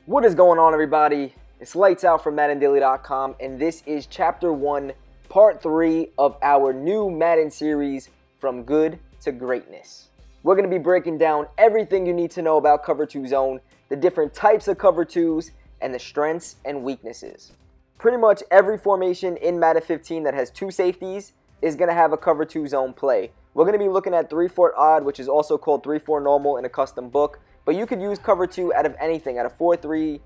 What is going on, everybody? It's Lights Out from MaddenDaily.com, and this is Chapter 1, Part 3 of our new Madden series, From Good to Greatness. We're going to be breaking down everything you need to know about Cover 2 Zone, the different types of Cover 2s, and the strengths and weaknesses. Pretty much every formation in Madden 15 that has two safeties is going to have a Cover 2 Zone play. We're going to be looking at 3-4 odd, which is also called 3-4 normal in a custom book. But you could use Cover 2 out of anything, out of 4-3,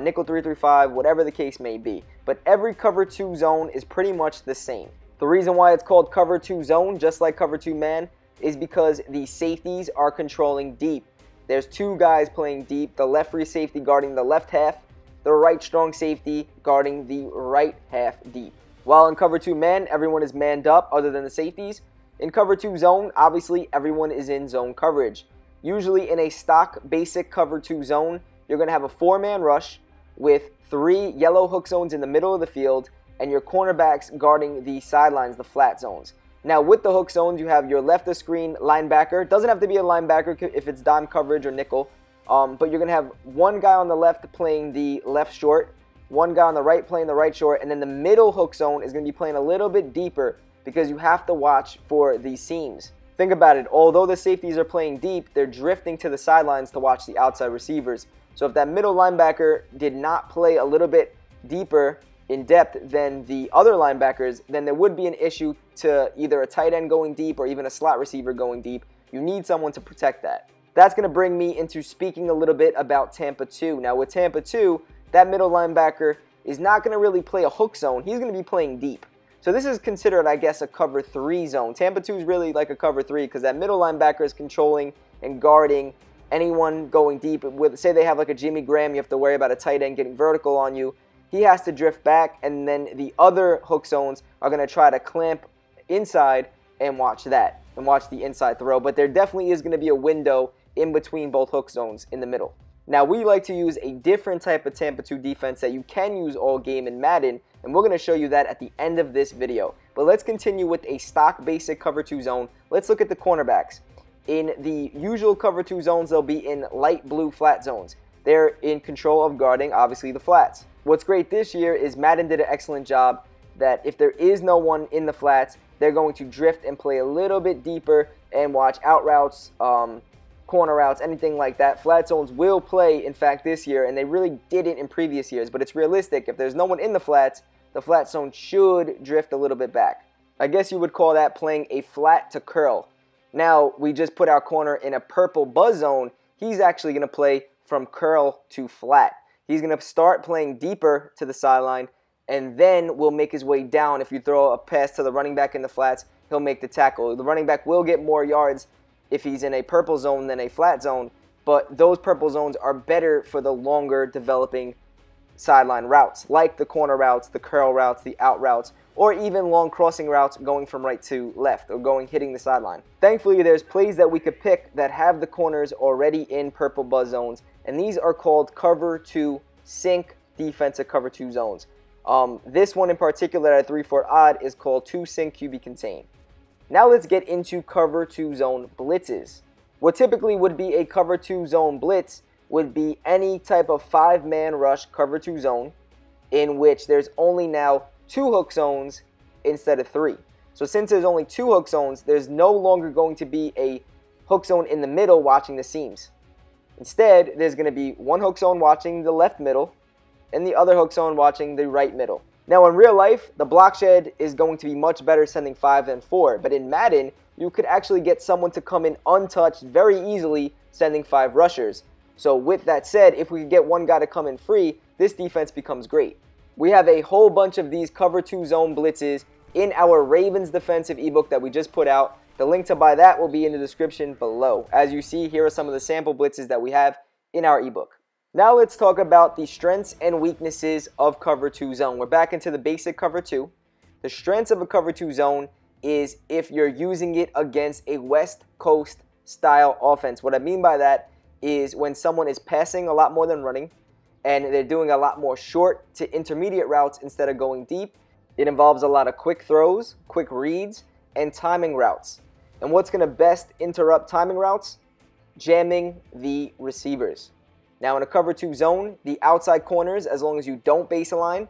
nickel 3-3-5, whatever the case may be. But every Cover 2 zone is pretty much the same. The reason why it's called Cover 2 Zone, just like Cover 2 Man, is because the safeties are controlling deep. There's two guys playing deep, the left free safety guarding the left half, the right strong safety guarding the right half deep. While in Cover 2 Man, everyone is manned up other than the safeties. In Cover 2 Zone, obviously everyone is in zone coverage. Usually in a stock basic Cover 2 zone, you're going to have a 4-man rush with 3 yellow hook zones in the middle of the field and your cornerbacks guarding the sidelines, the flat zones. Now with the hook zones, you have your left of screen linebacker. Doesn't have to be a linebacker if it's dime coverage or nickel. But you're going to have one guy on the left playing the left short, one guy on the right playing the right short, and then the middle hook zone is going to be playing a little bit deeper because you have to watch for the seams. Think about it, although the safeties are playing deep, they're drifting to the sidelines to watch the outside receivers. So if that middle linebacker did not play a little bit deeper in depth than the other linebackers, then there would be an issue to either a tight end going deep or even a slot receiver going deep. You need someone to protect that. That's going to bring me into speaking a little bit about Tampa 2. Now with Tampa 2, that middle linebacker is not going to really play a hook zone. He's going to be playing deep. So this is considered, I guess, a Cover 3 zone. Tampa 2 is really like a Cover 3 because that middle linebacker is controlling and guarding anyone going deep. Say they have like a Jimmy Graham, you have to worry about a tight end getting vertical on you. He has to drift back, and then the other hook zones are going to try to clamp inside and watch that, and watch the inside throw. But there definitely is going to be a window in between both hook zones in the middle. Now, we like to use a different type of Tampa 2 defense that you can use all game in Madden, and we're going to show you that at the end of this video. But let's continue with a stock basic Cover 2 zone. Let's look at the cornerbacks. In the usual Cover 2 zones, they'll be in light blue flat zones. They're in control of guarding, obviously, the flats. What's great this year is Madden did an excellent job that if there is no one in the flats, they're going to drift and play a little bit deeper and watch out routes, corner routes, anything like that. Flat zones will play, in fact, this year, and they really didn't in previous years, but it's realistic. If there's no one in the flats, the flat zone should drift a little bit back. I guess you would call that playing a flat to curl. Now, we just put our corner in a purple buzz zone. He's actually going to play from curl to flat. He's going to start playing deeper to the sideline, and then will make his way down. If you throw a pass to the running back in the flats, he'll make the tackle. The running back will get more yards if he's in a purple zone than a flat zone, but those purple zones are better for the longer developing sideline routes, like the corner routes, the curl routes, the out routes, or even long crossing routes going from right to left or hitting the sideline. Thankfully, there's plays that we could pick that have the corners already in purple buzz zones, and these are called Cover 2 Sync defensive Cover 2 zones. This one in particular at 3-4 odd is called 2 Sync QB Contain. Now let's get into Cover 2 Zone blitzes. What typically would be a Cover 2 Zone blitz would be any type of 5-man rush Cover 2 zone in which there's only now 2 hook zones instead of 3. So since there's only 2 hook zones, there's no longer going to be a hook zone in the middle watching the seams. Instead, there's going to be one hook zone watching the left middle and the other hook zone watching the right middle. Now, in real life, the block shed is going to be much better sending 5 than 4, but in Madden, you could actually get someone to come in untouched very easily sending 5 rushers. So with that said, if we could get one guy to come in free, this defense becomes great. We have a whole bunch of these Cover 2 Zone blitzes in our Ravens defensive ebook that we just put out. The link to buy that will be in the description below. As you see, here are some of the sample blitzes that we have in our ebook. Now let's talk about the strengths and weaknesses of Cover 2 Zone. We're back into the basic Cover 2. The strengths of a Cover 2 Zone is if you're using it against a West Coast style offense. What I mean by that is when someone is passing a lot more than running, and they're doing a lot more short to intermediate routes instead of going deep. It involves a lot of quick throws, quick reads, and timing routes. And what's going to best interrupt timing routes? Jamming the receivers. Now in a cover 2 zone, the outside corners, as long as you don't base align,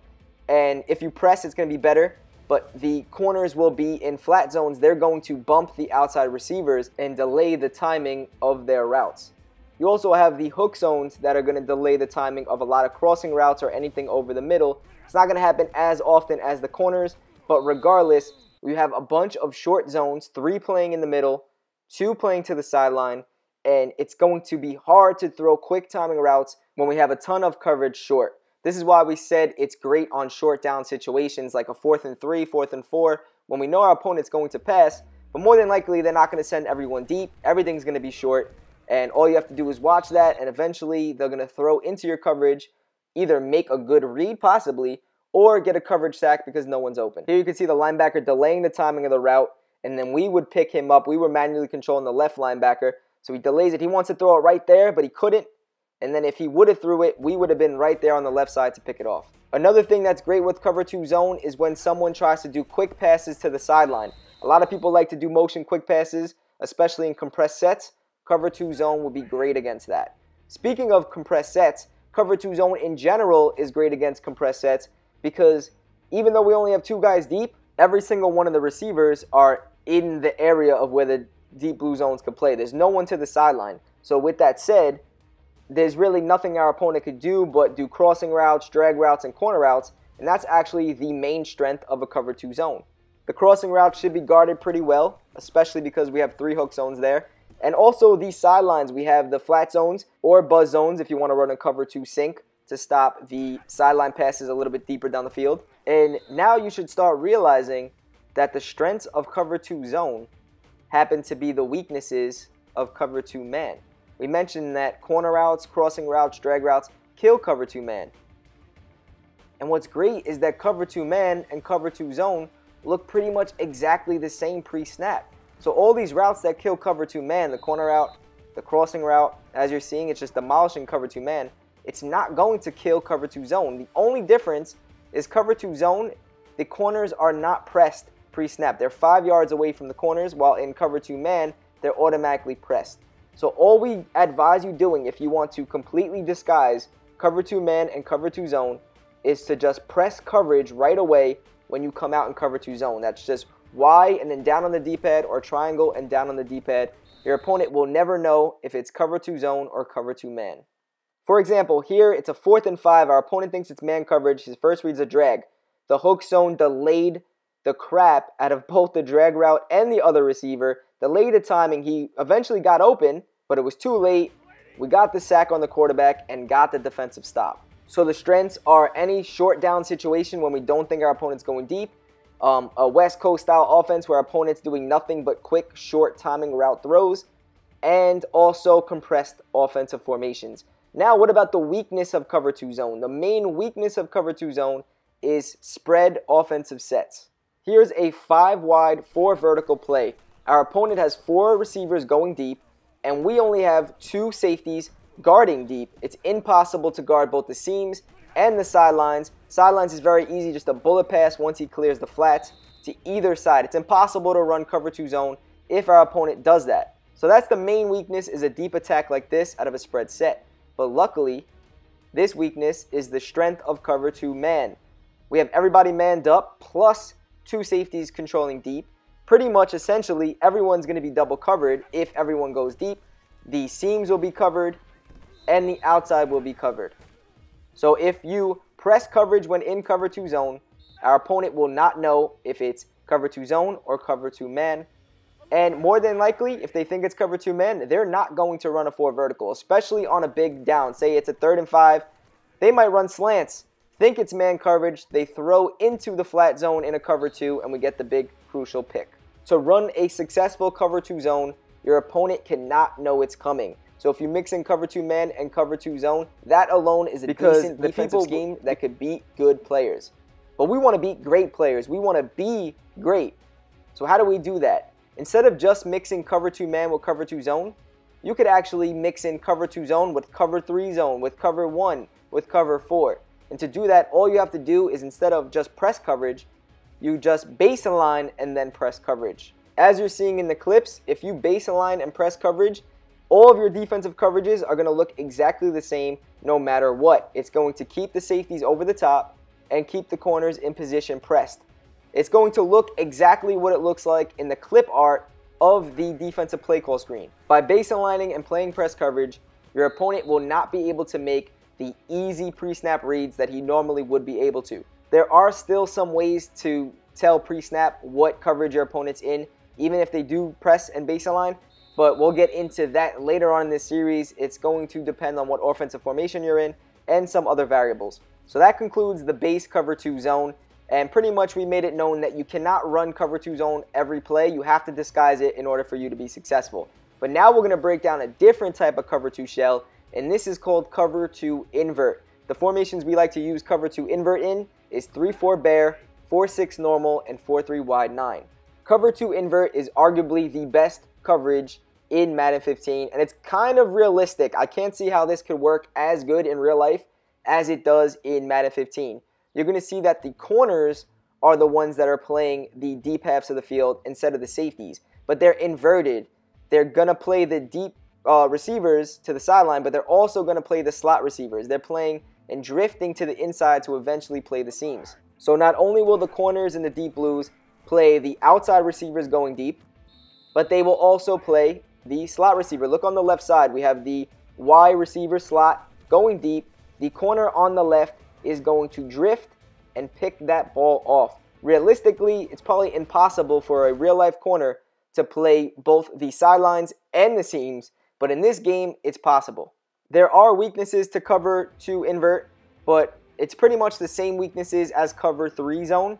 and if you press, it's going to be better, but the corners will be in flat zones. They're going to bump the outside receivers and delay the timing of their routes. You also have the hook zones that are going to delay the timing of a lot of crossing routes or anything over the middle. It's not going to happen as often as the corners, but regardless, we have a bunch of short zones, 3 playing in the middle, 2 playing to the sideline, and it's going to be hard to throw quick timing routes when we have a ton of coverage short. This is why we said it's great on short down situations like a 4th and 3, 4th and 4, when we know our opponent's going to pass, but more than likely they're not going to send everyone deep. Everything's going to be short, and all you have to do is watch that, and eventually they're going to throw into your coverage, either make a good read possibly, or get a coverage sack because no one's open. Here you can see the linebacker delaying the timing of the route, and then we would pick him up. We were manually controlling the left linebacker, so he delays it. He wants to throw it right there, but he couldn't. And then if he would have threw it, we would have been right there on the left side to pick it off. Another thing that's great with cover 2 zone is when someone tries to do quick passes to the sideline. A lot of people like to do motion quick passes, especially in compressed sets. Cover 2 zone would be great against that. Speaking of compressed sets, cover 2 zone in general is great against compressed sets because even though we only have 2 guys deep, every single one of the receivers are in the area of where the deep blue zones could play. There's no one to the sideline. So with that said, there's really nothing our opponent could do but do crossing routes, drag routes, and corner routes, and that's actually the main strength of a cover 2 zone. The crossing route should be guarded pretty well, especially because we have 3 hook zones there. And also these sidelines, we have the flat zones or buzz zones if you want to run a cover 2 sink to stop the sideline passes a little bit deeper down the field. And now you should start realizing that the strengths of cover 2 zone happen to be the weaknesses of cover 2 man. We mentioned that corner routes, crossing routes, drag routes kill cover 2 man. And what's great is that cover 2 man and cover 2 zone look pretty much exactly the same pre-snap. So all these routes that kill cover 2 man, the corner route, the crossing route, as you're seeing, it's just demolishing cover 2 man. It's not going to kill cover 2 zone. The only difference is cover 2 zone, the corners are not pressed pre-snap. They're 5 yards away from the corners, while in cover 2 man, they're automatically pressed. So all we advise you doing if you want to completely disguise cover 2 man and cover 2 zone is to just press coverage right away when you come out in cover 2 zone. That's just Y and then down on the D-pad, or triangle and down on the D-pad. Your opponent will never know if it's cover 2 zone or cover 2 man. For example, here it's a 4th and 5. Our opponent thinks it's man coverage. His first read's a drag. The hook zone delayed the crap out of both the drag route and the other receiver. Delayed the timing. He eventually got open, but it was too late. We got the sack on the quarterback and got the defensive stop. So the strengths are any short down situation when we don't think our opponent's going deep, a West Coast style offense where our opponent's doing nothing but quick, short timing route throws, and also compressed offensive formations. Now, what about the weakness of cover 2 zone? The main weakness of cover 2 zone is spread offensive sets. Here's a 5 wide, 4 vertical play. Our opponent has 4 receivers going deep, and we only have 2 safeties guarding deep. It's impossible to guard both the seams and the sidelines. Sidelines is very easy, just a bullet pass once he clears the flats to either side. It's impossible to run cover 2 zone if our opponent does that. So that's the main weakness, is a deep attack like this out of a spread set. But luckily, this weakness is the strength of cover 2 man. We have everybody manned up, plus 2 safeties controlling deep. Pretty much, essentially, everyone's going to be double covered if everyone goes deep. The seams will be covered, and the outside will be covered. So if you press coverage when in cover 2 zone, our opponent will not know if it's cover 2 zone or cover 2 man. And more than likely, if they think it's cover 2 man, they're not going to run a 4 vertical, especially on a big down. Say it's a 3rd and 5. They might run slants, think it's man coverage, they throw into the flat zone in a cover 2, and we get the big crucial pick. To run a successful cover 2 zone, your opponent cannot know it's coming. So if you mix in cover 2 man and cover 2 zone, that alone is a decent defensive scheme that could beat good players. But we want to beat great players. We want to be great. So how do we do that? Instead of just mixing cover 2 man with cover 2 zone, you could actually mix in cover 2 zone with cover 3 zone, with cover 1, with cover 4. And to do that, all you have to do is, instead of just press coverage, you just base align and then press coverage. As you're seeing in the clips, if you base align and press coverage, All of your defensive coverages are going to look exactly the same no matter what. It's going to keep the safeties over the top and keep the corners in position pressed. It's going to look exactly what it looks like in the clip art of the defensive play call screen. By base aligning and playing press coverage, your opponent will not be able to make the easy pre-snap reads that he normally would be able to. There are still some ways to tell pre-snap what coverage your opponent's in, even if they do press and base align, but we'll get into that later on in this series. It's going to depend on what offensive formation you're in and some other variables. So that concludes the base cover 2 zone, and pretty much we made it known that you cannot run cover 2 zone every play. You have to disguise it in order for you to be successful. But now we're going to break down a different type of cover 2 shell, and this is called cover 2 invert. The formations we like to use cover 2 invert in is 3-4 bear, 4-6 normal, and 4-3 wide 9. Cover 2 invert is arguably the best coverage in Madden 15, and it's kind of realistic. I can't see how this could work as good in real life as it does in Madden 15. You're going to see that the corners are the ones that are playing the deep halves of the field instead of the safeties, but they're inverted. They're going to play the deep receivers to the sideline, but they're also going to play the slot receivers. They're playing and drifting to the inside to eventually play the seams. So not only will the corners and the deep blues play the outside receivers going deep, but they will also play the slot receiver. Look on the left side. We have the Y receiver slot going deep. The corner on the left is going to drift and pick that ball off. Realistically, it's probably impossible for a real-life corner to play both the sidelines and the seams, but in this game, it's possible. There are weaknesses to cover 2 invert, but it's pretty much the same weaknesses as cover 3 zone.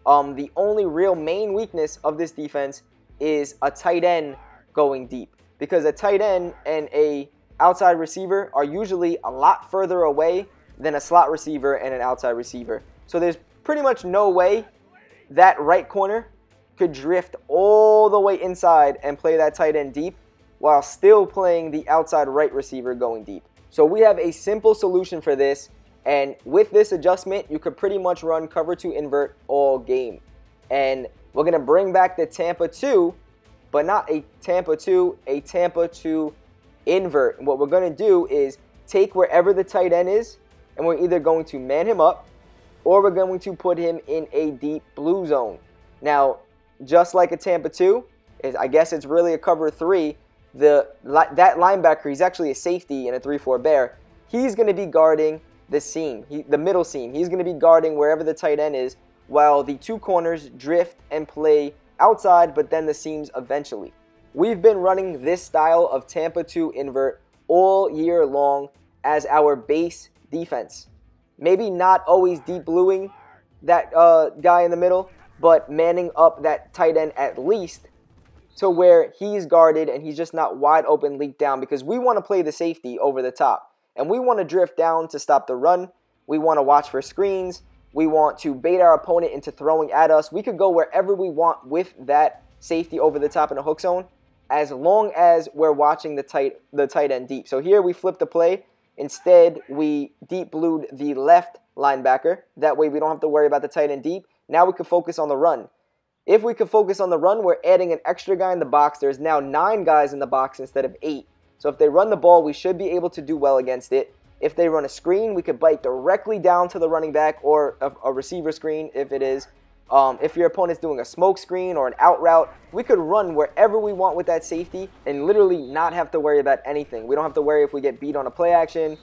The only real main weakness of this defense is a tight end going deep, because a tight end and a outside receiver are usually a lot further away than a slot receiver and an outside receiver. So there's pretty much no way that right corner could drift all the way inside and play that tight end deep while still playing the outside right receiver going deep. So we have a simple solution for this, and with this adjustment, you could pretty much run cover 2 invert all game. And we're going to bring back the Tampa 2, but not a Tampa 2, a Tampa 2 invert. And what we're going to do is take wherever the tight end is, and we're either going to man him up or we're going to put him in a deep blue zone. Now, just like a Tampa 2, I guess it's really a cover 3, that linebacker, he's actually a safety in a 3-4 bear. He's going to be guarding the seam, the middle seam. He's going to be guarding wherever the tight end is, while the 2 corners drift and play outside, but then the seams eventually. We've been running this style of Tampa 2 invert all year long as our base defense. Maybe not always deep bluing that guy in the middle, but manning up that tight end at least to where he's guarded and he's just not wide open leaked down, because we want to play the safety over the top. And we want to drift down to stop the run. We want to watch for screens. We want to bait our opponent into throwing at us. We could go wherever we want with that safety over the top in a hook zone, as long as we're watching the tight end deep. So here we flipped the play. Instead, we deep blued the left linebacker. That way we don't have to worry about the tight end deep. Now we can focus on the run. If we could focus on the run, we're adding an extra guy in the box. There's now 9 guys in the box instead of 8. So if they run the ball, we should be able to do well against it. If they run a screen, we could bite directly down to the running back, or a receiver screen if it is. If your opponent's doing a smoke screen or an out route, we could run wherever we want with that safety and literally not have to worry about anything. We don't have to worry if we get beat on a play action.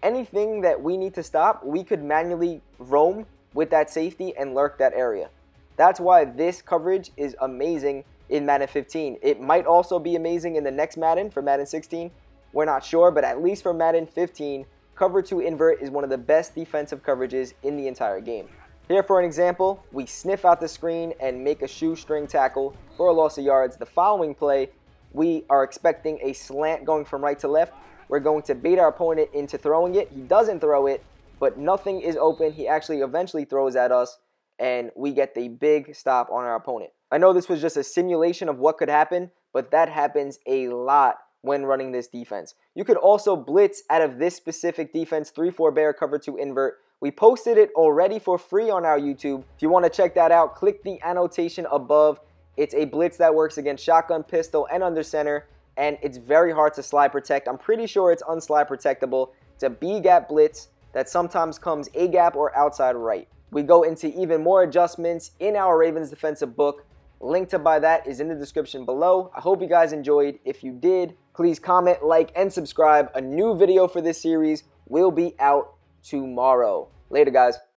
Anything that we need to stop, we could manually roam with that safety and lurk that area. That's why this coverage is amazing in Madden 15. It might also be amazing in the next Madden, for Madden 16. We're not sure, but at least for Madden 15, cover 2 invert is one of the best defensive coverages in the entire game. Here for an example, we sniff out the screen and make a shoestring tackle for a loss of yards. The following play, we are expecting a slant going from right to left. We're going to bait our opponent into throwing it. He doesn't throw it, but nothing is open. He actually eventually throws at us, and we get the big stop on our opponent. I know this was just a simulation of what could happen, but that happens a lot when running this defense. You could also blitz out of this specific defense, 3-4 bear cover 2 invert. We posted it already for free on our YouTube. If you want to check that out, click the annotation above. It's a blitz that works against shotgun, pistol, and under center, and it's very hard to slide protect. I'm pretty sure it's unslide protectable. It's a B-gap blitz that sometimes comes A-gap or outside right. We go into even more adjustments in our Ravens defensive book. Link to buy that is in the description below. I hope you guys enjoyed. If you did, please comment, like, and subscribe. A new video for this series will be out tomorrow. Later, guys.